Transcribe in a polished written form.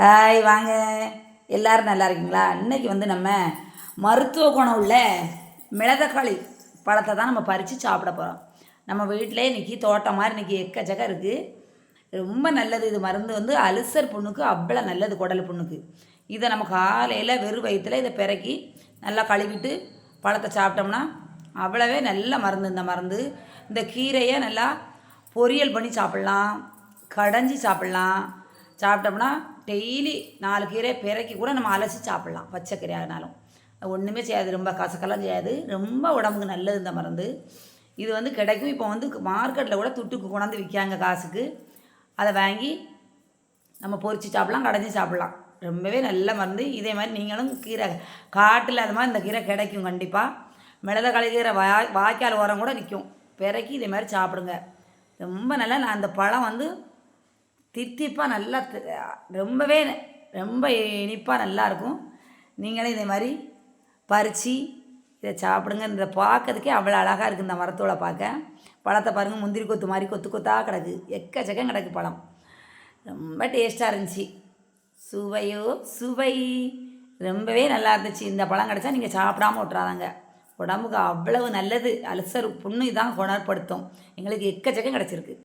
Hi வாங்க. எல்லோரும் நல்லா இருக்கீங்களா? இன்றைக்கி வந்து நம்ம மருத்துவ குணம் உள்ள மிளதக்காளி பழத்தை தான் நம்ம பறித்து சாப்பிட போகிறோம். நம்ம வீட்டிலே இன்றைக்கி தோட்டம் மாதிரி இன்றைக்கி எக்கச்சக்கம் இருக்குது. ரொம்ப நல்லது. இது மருந்து வந்து அல்சர் புண்ணுக்கு அவ்வளோ நல்லது, குடல் புண்ணுக்கு. இதை நம்ம காலையில் வெறும் வயிற்றில் இதை பிறக்கி நல்லா கழுவிட்டு பழத்தை சாப்பிட்டோம்னா அவ்வளவே நல்ல மருந்து. இந்த மருந்து இந்த கீரையை நல்லா பொரியல் பண்ணி சாப்பிட்லாம், கடைஞ்சி சாப்பிட்லாம். சாப்பிட்டோம்னா டெய்லி 4 கீரை பிறக்கி கூட நம்ம அலசி சாப்பிட்லாம். பச்சை கீரையானாலும் ஒன்றுமே செய்யாது, ரொம்ப கசக்கெல்லாம் செய்யாது, ரொம்ப உடம்புக்கு நல்லது இந்த மருந்து. இது வந்து கிடைக்கும். இப்போ வந்து மார்க்கெட்டில் கூட துட்டுக்கு கொண்டாந்து விற்காங்க காசுக்கு. அதை வாங்கி நம்ம பொரித்து சாப்பிட்லாம், கடைஞ்சி சாப்பிட்லாம். ரொம்பவே நல்ல மருந்து. இதே மாதிரி நீங்களும் கீரை காட்டில் அது மாதிரி இந்த கீரை கிடைக்கும் கண்டிப்பாக. மிளதக்காளி கீரை வாய்க்கால் ஓரம் கூட நிற்கும். பிறக்கி இதே மாதிரி சாப்பிடுங்க. ரொம்ப நல்லா. நான் அந்த பழம் வந்து தித்திப்பாக நல்லா ரொம்ப இனிப்பாக நல்லாயிருக்கும். நீங்களே இதே மாதிரி பறித்து இதை சாப்பிடுங்க. இந்த பார்க்கறதுக்கே அவ்வளோ அழகாக இருக்குது இந்த மரத்தோட பார்க்க. பழத்தை பாருங்கள், முந்திரி கொத்து மாதிரி கொத்து கொத்தாக கிடக்கு, எக்கச்சக்கம் கிடக்கு பழம். ரொம்ப டேஸ்ட்டாக இருந்துச்சு. சுவையோ சுவை, ரொம்பவே நல்லா இருந்துச்சு. இந்த பழம் கிடச்சா நீங்கள் சாப்பிடாமல் விட்றாதாங்க. உடம்புக்கு அவ்வளவு நல்லது. அல்சர் புண்ணு இதான் குணப்படுத்தும். எங்களுக்கு எக்கச்சக்கம் கிடச்சிருக்கு.